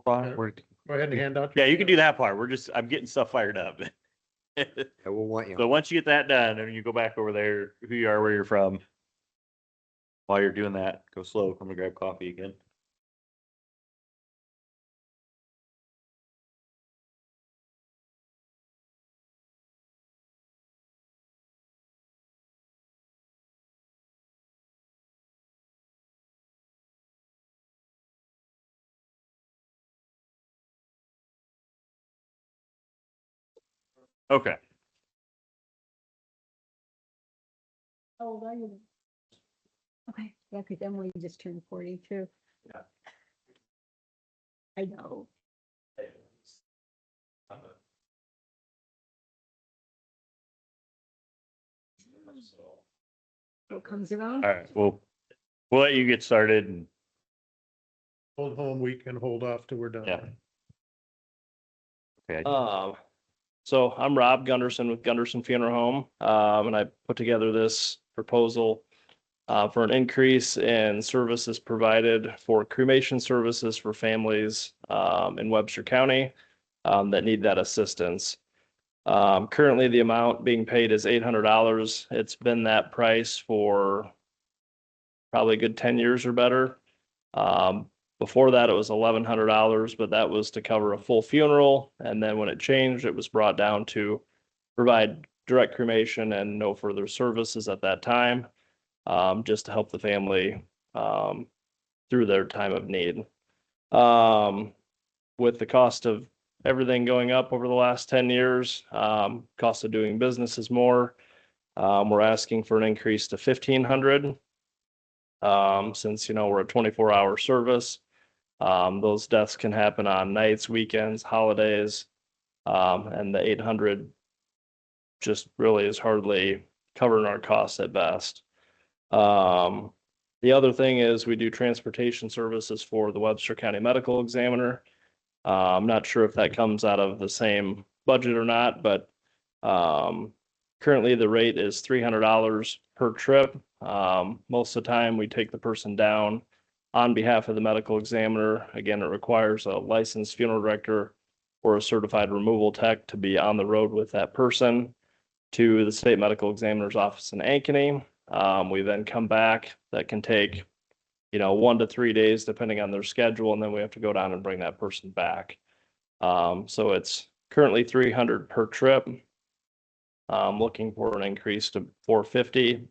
Go ahead and hand out. Yeah, you can do that part. I'm getting stuff fired up. I will want you. So once you get that done, and you go back over there, who you are, where you're from. While you're doing that, go slow. I'm gonna grab coffee again. Okay. How old are you? Okay, yeah, because Emily just turned 42. Yeah. I know. What comes around? All right. Well, we'll let you get started. And Hold home, we can hold off till we're done. yeah. Okay. So I'm Rob Gunderson with Gunderson Funeral Home, and I put together this proposal for an increase in services provided for cremation services for families in Webster County that need that assistance. Currently, the amount being paid is $800. It's been that price for probably a good 10 years or better. Before that, it was $1,100, but that was to cover a full funeral. And then when it changed, it was brought down to provide direct cremation and no further services at that time, just to help the family through their time of need. With the cost of everything going up over the last 10 years, cost of doing business is more. We're asking for an increase to $1,500. Since, we're a 24-hour service. Those deaths can happen on nights, weekends, holidays, and the 800 just really is hardly covering our costs at best. The other thing is we do transportation services for the Webster County Medical Examiner. I'm not sure if that comes out of the same budget or not, but currently the rate is $300 per trip. Most of the time we take the person down on behalf of the medical examiner. Again, it requires a licensed funeral director or a certified removal tech to be on the road with that person to the state medical examiner's office in Ankeny. We then come back. That can take, 1 to 3 days, depending on their schedule. And then we have to go down and bring that person back. So it's currently $300 per trip. I'm looking for an increase to $450,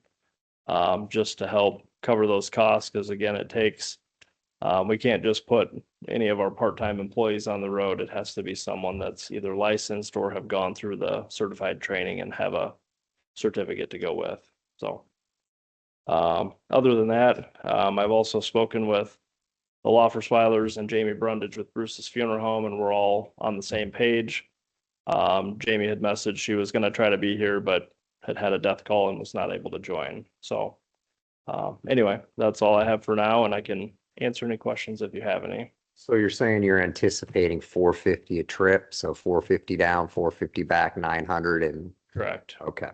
just to help cover those costs. Because again, it takes, we can't just put any of our part-time employees on the road. It has to be someone that's either licensed or have gone through the certified training and have a certificate to go with. So other than that, I've also spoken with the Loffersweilers and Jamie Brundage with Bruce's Funeral Home, and we're all on the same page. Jamie had messaged she was going to try to be here, but had a death call and was not able to join. So anyway, that's all I have for now, and I can answer any questions if you have any. So you're saying you're anticipating $450 a trip, so $450 down, $450 back, $900 and. Correct. Okay.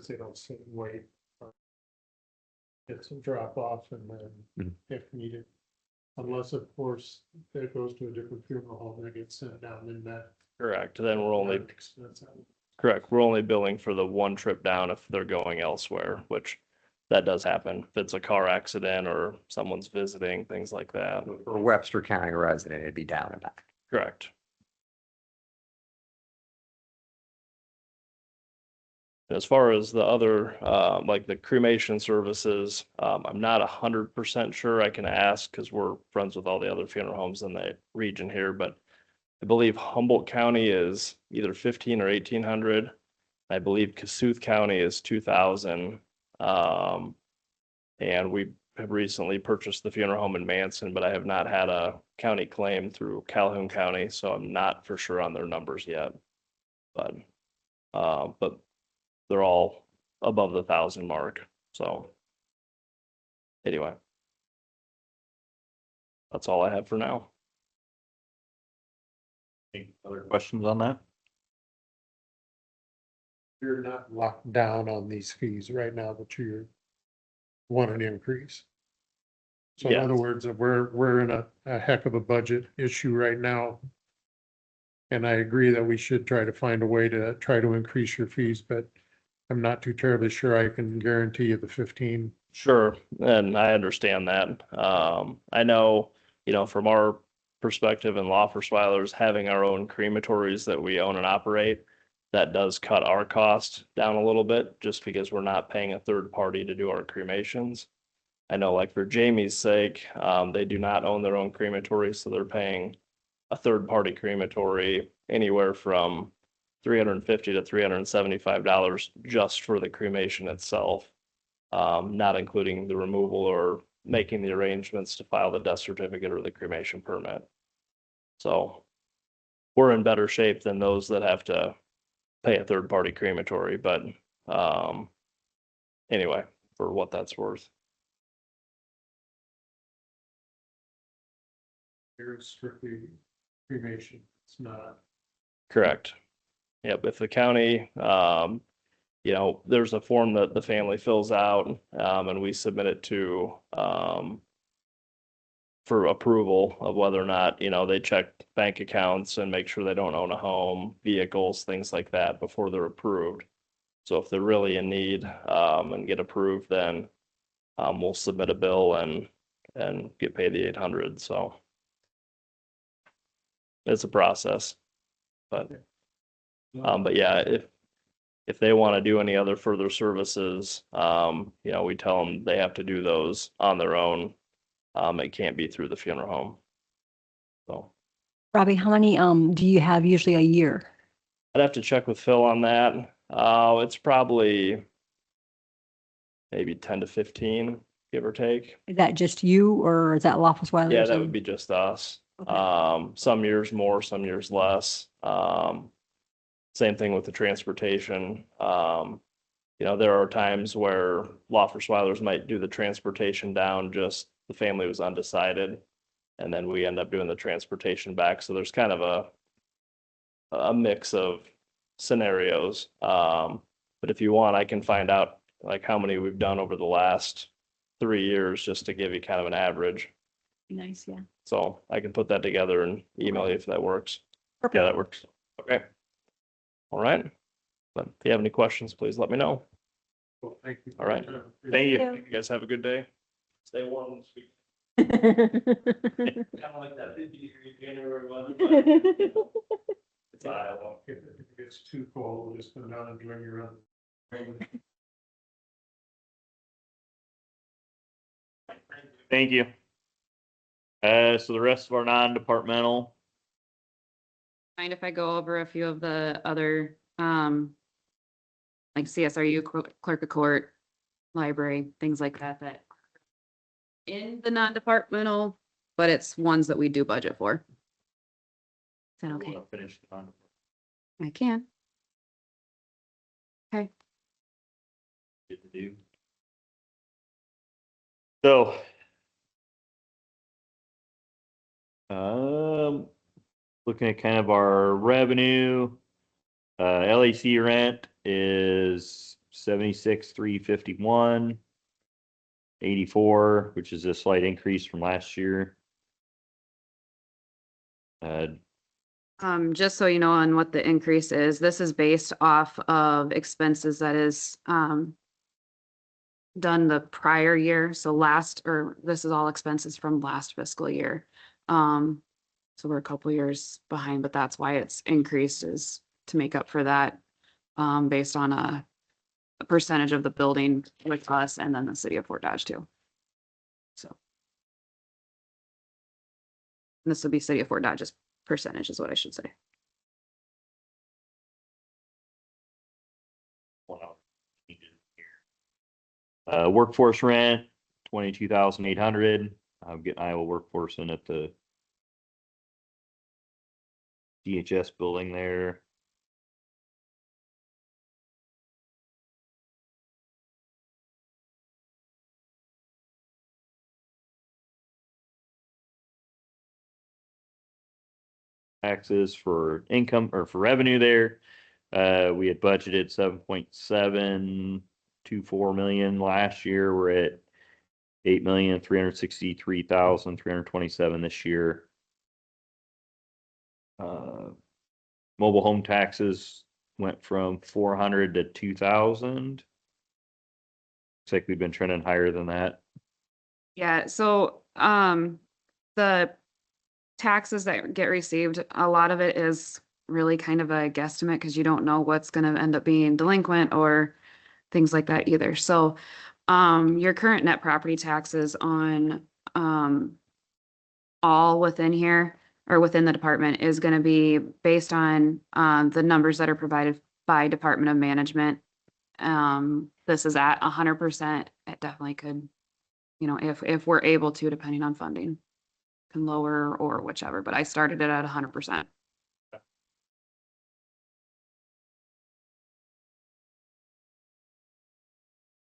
They don't sit and wait. Get some drop off and then if needed. Unless, of course, it goes to a different funeral home that gets sent down in that. Correct. Then we're only correct. We're only billing for the one trip down if they're going elsewhere, which that does happen. If it's a car accident or someone's visiting, things like that. For a Webster County resident, it'd be down and back. Correct. As far as the other, like the cremation services, I'm not 100% sure. I can ask because we're friends with all the other funeral homes in the region here, but I believe Humboldt County is either 1,500 or 1,800. I believe Kossuth County is 2,000. And we have recently purchased the funeral home in Manson, but I have not had a county claim through Calhoun County, so I'm not for sure on their numbers yet. But they're all above the 1,000 mark. So anyway, that's all I have for now. Any other questions on that? You're not locked down on these fees right now, but you want an increase. So in Yeah. other words, we're in a heck of a budget issue right now. And I agree that we should try to find a way to try to increase your fees, but I'm not too terribly sure I can guarantee you the 15. Sure, and I understand that. I know, from our perspective in law for Swilers, having our own crematories that we own and operate, that does cut our cost down a little bit, just because we're not paying a third party to do our cremations. I know, like for Jamie's sake, they do not own their own crematory, so they're paying a third party crematory anywhere from $350 to $375 just for the cremation itself, not including the removal or making the arrangements to file the death certificate or the cremation permit. So we're in better shape than those that have to pay a third party crematory, but anyway, for what that's worth. Here's strictly cremation. It's not. Correct. Yep, if the county, there's a form that the family fills out, and we submit it to, for approval of whether or not, they check bank accounts and make sure they don't own a home, vehicles, things like that before they're approved. So if they're really in need, and get approved, then, we'll submit a bill and get paid the 800, so. It's a process, but yeah, if they want to do any other further services, we tell them they have to do those on their own. It can't be through the funeral home. So Robbie, how many, do you have usually a year? I'd have to check with Phil on that. It's probably maybe 10 to 15, give or take. Is that just you or is that Lawful Swilers? Yeah, that would be just us. Okay. Some years more, some years less. Same thing with the transportation. There are times where Law for Swilers might do the transportation down, just the family was undecided. And then we end up doing the transportation back. So there's kind of a mix of scenarios. But if you want, I can find out like how many we've done over the last 3 years, just to give you kind of an average. Nice, yeah. So I can put that together and email you if that works. Perfect. Yeah, that works. Okay. All right. But if you have any questions, please let me know. Well, thank you. All right. Thank you. You guys have a good day. Stay warm this week. Kind of like that 50-degree January weather. It's Iowa. If it gets too cold, just come down and join your own. Thank you. So the rest of our non-departmental, Mind if I go over a few of the other, like CSRU, clerk of court, library, things like that, that in the non-departmental, but it's ones that we do budget for. Is that okay? we'll finish the non- I can. Okay. get to do. So. Looking at kind of our revenue, LAC rent is 76,351, 84, which is a slight increase from last year. Just so you know on what the increase is, this is based off of expenses that is, done the prior year. So this is all expenses from last fiscal year. So we're a couple years behind, but that's why it's increased, is to make up for that, based on a percentage of the building with us and then the city of Fort Dodge too. So. This would be city of Fort Dodge's percentage is what I should say. Workforce rent, 22,800. I'm getting Iowa workforce in at the DHS building there. Taxes for income or for revenue there. We had budgeted 7.724 million last year. We're at $8,363,327 this year. Mobile home taxes went from 400 to 2,000. Looks like we've been trending higher than that. Yeah, so, the taxes that get received, a lot of it is really kind of a guesstimate because you don't know what's gonna end up being delinquent or things like that either. So, your current net property taxes on, all within here or within the department is gonna be based on, the numbers that are provided by Department of Management. This is at 100%. It definitely could, if we're able to, depending on funding, can lower or whichever, but I started it at 100%.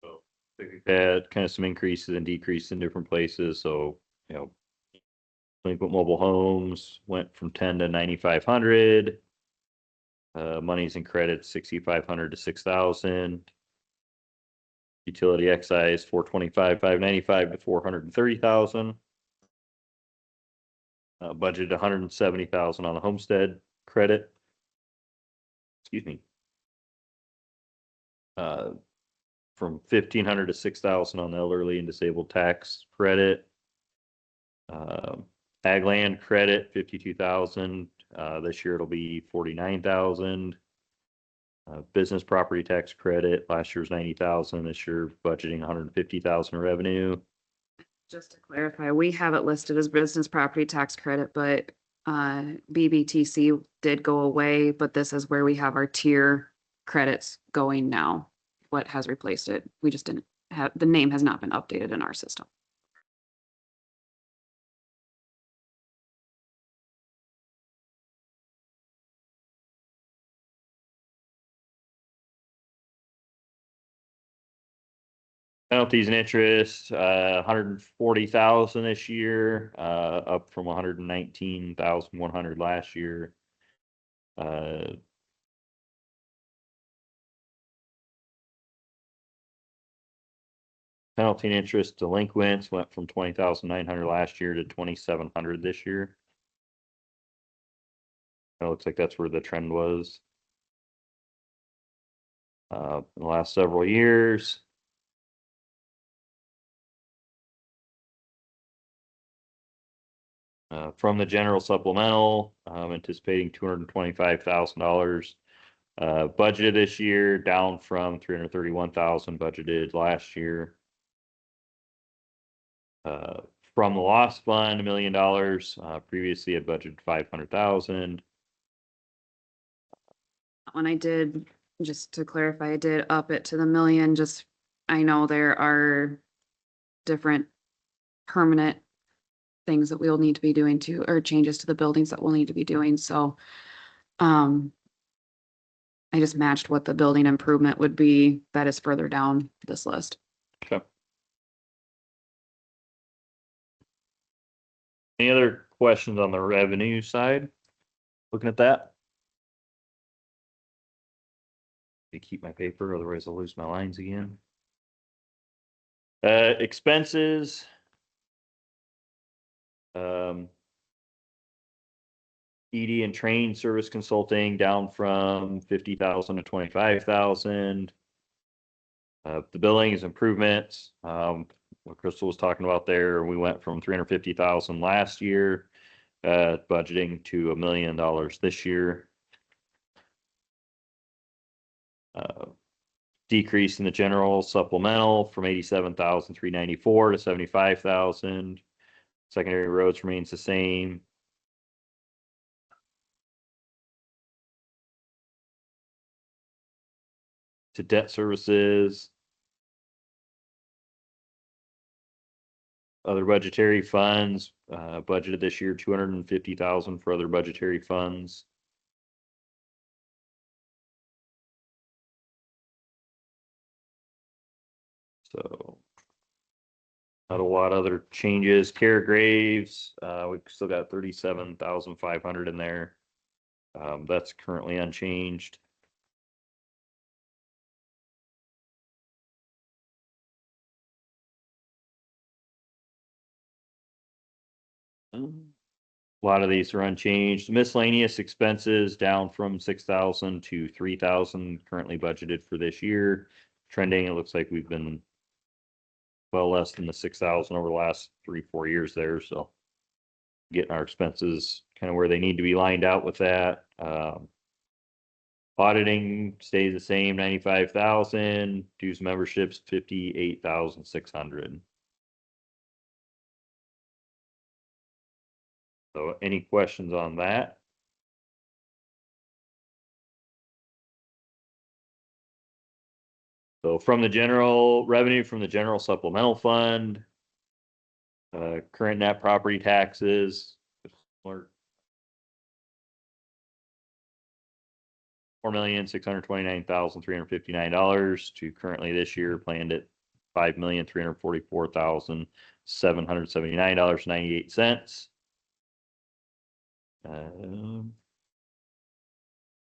So we've had kind of some increases and decreases in different places. So, delinquent mobile homes went from 10 to 9,500. Monies and credits 6,500 to 6,000. Utility excise 425, 595 to 430,000. Budgeted 170,000 on the homestead credit. Excuse me. From 1,500 to 6,000 on the elderly and disabled tax credit. Ag land credit 52,000. This year it'll be 49,000. Business property tax credit last year's 90,000. This year budgeting 150,000 revenue. Just to clarify, we have it listed as business property tax credit, but BBTC did go away, but this is where we have our tier credits going now. What has replaced it? We just didn't have, the name has not been updated in our system. Penalties and interest, 140,000 this year, up from 119,100 last year. Penalty and interest delinquents went from 20,900 last year to 2,700 this year. It looks like that's where the trend was. In the last several years. From the general supplemental, anticipating $225,000 budgeted this year, down from 331,000 budgeted last year. From the loss fund, $1 million. Previously had budgeted 500,000. When I did, just to clarify, I did up it to the million. Just, I know there are different permanent things that we'll need to be doing to, or changes to the buildings that we'll need to be doing. So, I just matched what the building improvement would be that is further down this list. Okay. Any other questions on the revenue side? Looking at that. To keep my paper, otherwise I'll lose my lines again. Expenses. ED and train service consulting down from 50,000 to 25,000. The billing is improvements. What Crystal was talking about there, we went from 350,000 last year, budgeting to $1 million this year. Decrease in the general supplemental from 87,394 to 75,000. Secondary roads remains the same. To debt services. Other budgetary funds, budgeted this year 250,000 for other budgetary funds. So not a lot of other changes. Care Graves, we've still got 37,500 in there. That's currently unchanged. A lot of these are unchanged. Miscellaneous expenses down from 6,000 to 3,000 currently budgeted for this year. Trending, it looks like we've been well less than the 6,000 over the last 3-4 years there, so getting our expenses kind of where they need to be lined out with that. Auditing stays the same, 95,000. Dues memberships, 58,600. So any questions on that? So from the general revenue from the general supplemental fund, current net property taxes, $4,629,359 to currently this year planned at $5,344,779.98.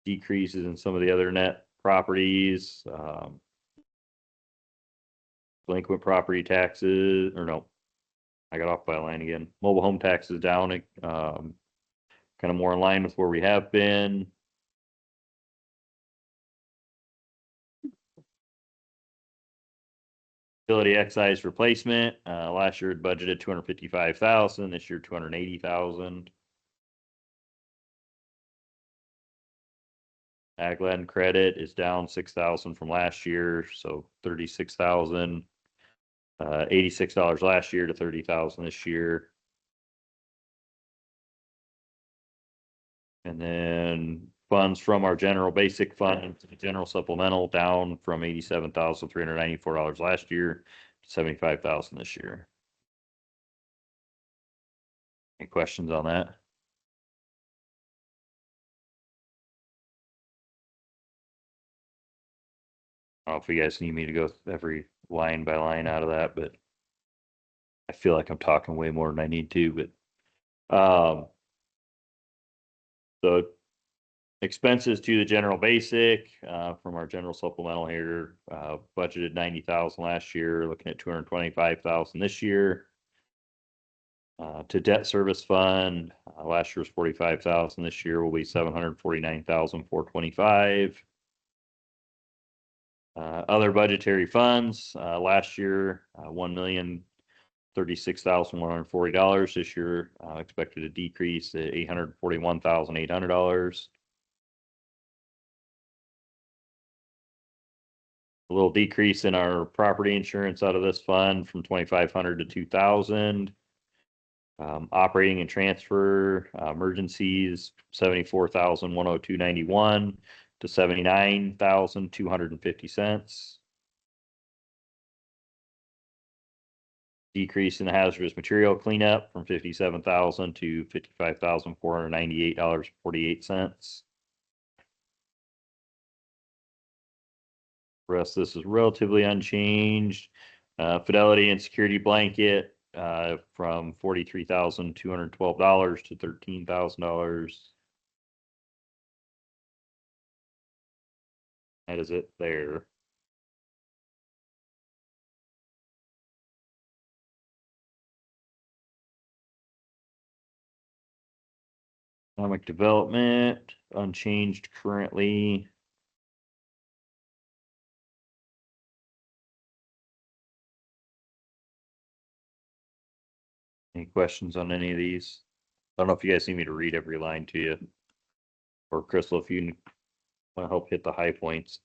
Decreases in some of the other net properties, delinquent property taxes, or no, I got off by a line again. Mobile home taxes down, kind of more in line with where we have been. Utility excise replacement, last year it budgeted 255,000, this year 280,000. Ag land credit is down 6,000 from last year, so 36,000. $86 last year to 30,000 this year. And then funds from our general basic fund to the general supplemental down from $87,394 last year to 75,000 this year. Any questions on that? I don't know if you guys need me to go every line by line out of that, but I feel like I'm talking way more than I need to, but so expenses to the general basic from our general supplemental here, budgeted 90,000 last year, looking at 225,000 this year. To debt service fund, last year was 45,000, this year will be 749,425. Other budgetary funds, last year, $1,036,140. This year, expected a decrease at $841,800. A little decrease in our property insurance out of this fund from 2,500 to 2,000. Operating and transfer emergencies, 74,102.91 to 79,250 cents. Decrease in the hazardous material cleanup from 57,000 to $55,498.48. Rest of this is relatively unchanged. Fidelity and security blanket from $43,212 to $13,000. That is it there. Economic development, unchanged currently. Any questions on any of these? I don't know if you guys need me to read every line to you. Or Crystal, if you want to help hit the high points,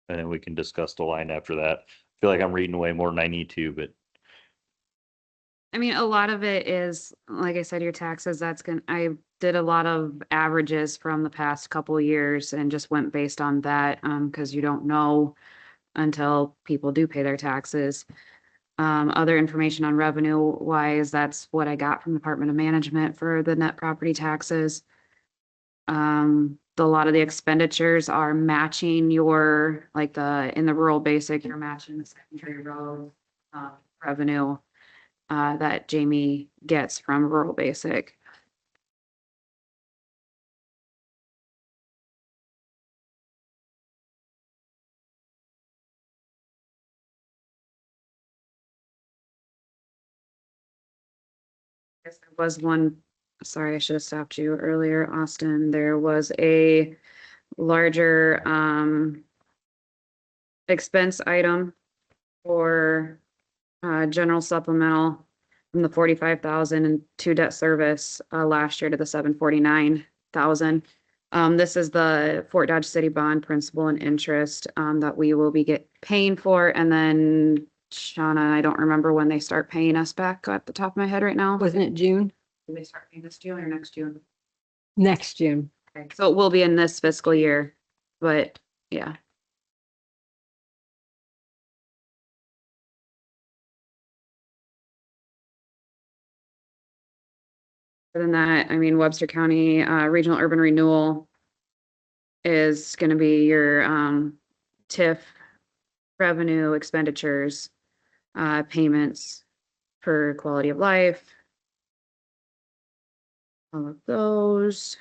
and then we can discuss the line after that. I feel like I'm reading way more than I need to, but I mean, a lot of it is, like I said, your taxes, I did a lot of averages from the past couple of years and just went based on that, because you don't know until people do pay their taxes. Other information on revenue wise, that's what I got from Department of Management for the net property taxes. A lot of the expenditures are matching your, like in the rural basic, you're matching the secondary road revenue that Jamie gets from rural basic. Yes, there was one, sorry, I should have stopped you earlier, Austin. There was a larger expense item for general supplemental from the 45,000 and to debt service last year to the 749,000. This is the Fort Dodge City bond principal and interest that we will be paying for, and then Shauna, I don't remember when they start paying us back at the top of my head right now. Wasn't it June? Do they start paying this June or next June? Next June. Okay, so it will be in this fiscal year, but yeah. Other than that, I mean, Webster County Regional Urban Renewal is gonna be your TIF revenue expenditures, payments for quality of life. All of those.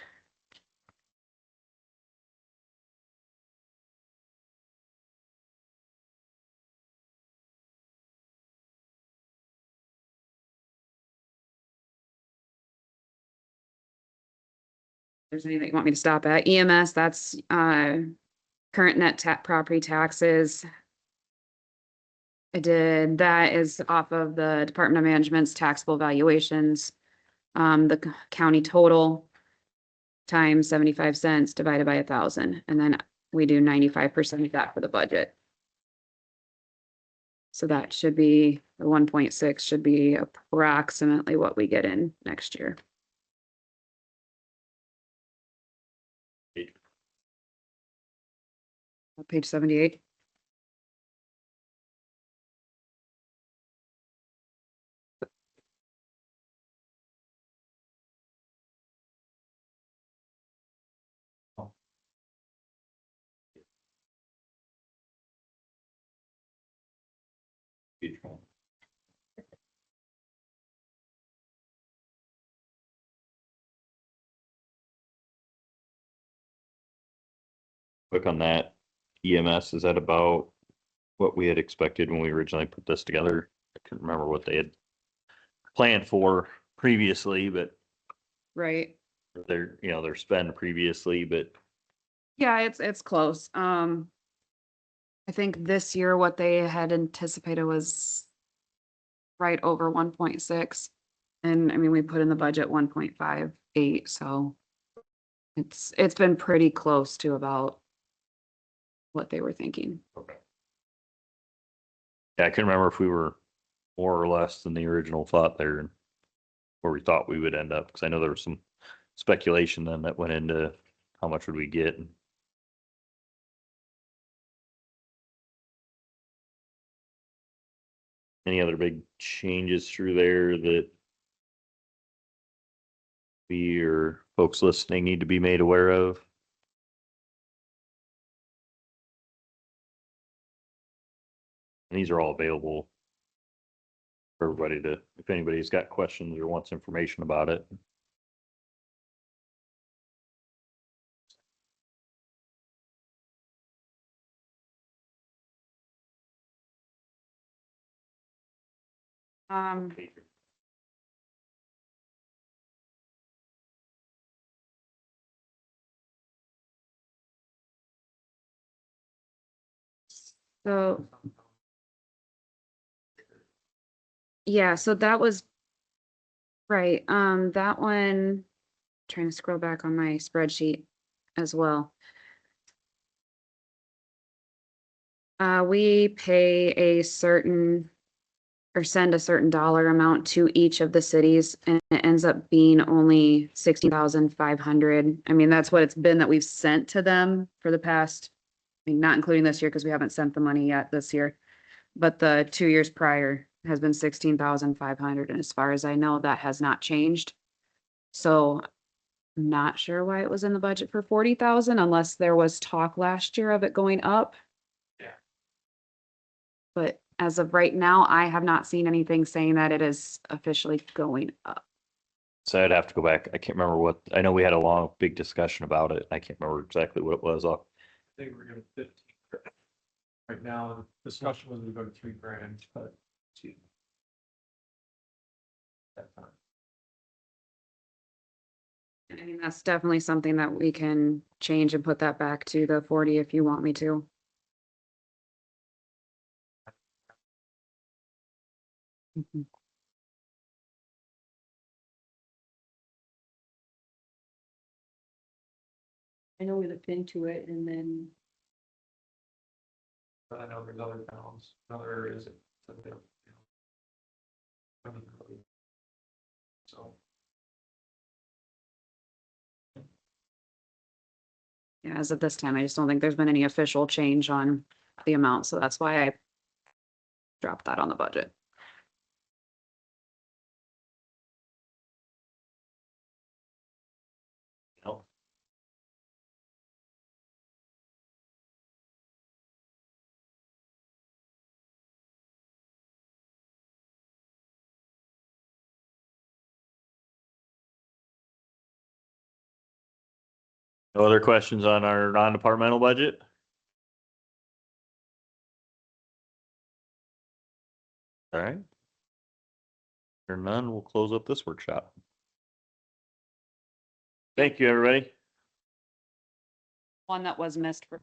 There's anything you want me to stop at? EMS, that's current net property taxes. That is off of the Department of Management's taxable valuations. The county total times 75 cents divided by 1,000, and then we do 95% of that for the budget. So that should be, the 1.6 should be approximately what we get in next year. Page 78. Quick on that, EMS, is that about what we had expected when we originally put this together? I couldn't remember what they had planned for previously, but Right. their spend previously, but Yeah, it's close. I think this year what they had anticipated was right over 1.6. And I mean, we put in the budget 1.58, so it's been pretty close to about what they were thinking. yeah, I couldn't remember if we were more or less than the original thought there, and where we thought we would end up, because I know there was some speculation then that went into how much would we get. Any other big changes through there that we or folks listening need to be made aware of? And these are all available for everybody to, if anybody's got questions or wants information about it. Um, so yeah, so that was right. That one, trying to scroll back on my spreadsheet as well. We pay a certain or send a certain dollar amount to each of the cities, and it ends up being only 16,500. I mean, that's what it's been that we've sent to them for the past, I mean, not including this year because we haven't sent the money yet this year. But the 2 years prior has been 16,500, and as far as I know, that has not changed. So I'm not sure why it was in the budget for 40,000 unless there was talk last year of it going up. Yeah. But as of right now, I have not seen anything saying that it is officially going up. So I'd have to go back. I can't remember what, I know we had a long, big discussion about it. I can't remember exactly what it was. I think we're gonna 15. Right now, the discussion was we go to $3,000, but. That time. I mean, that's definitely something that we can change and put that back to the 40 if you want me to. Mhm. I know we looked into it and then But I know there's other towns, other areas that they don't, I mean, really. So. Yeah, as of this time, I just don't think there's been any official change on the amount, so that's why I dropped that on the budget. No. No other questions on our non-departmental budget? All right. Or none, we'll close up this workshop. Thank you, everybody. One that was missed for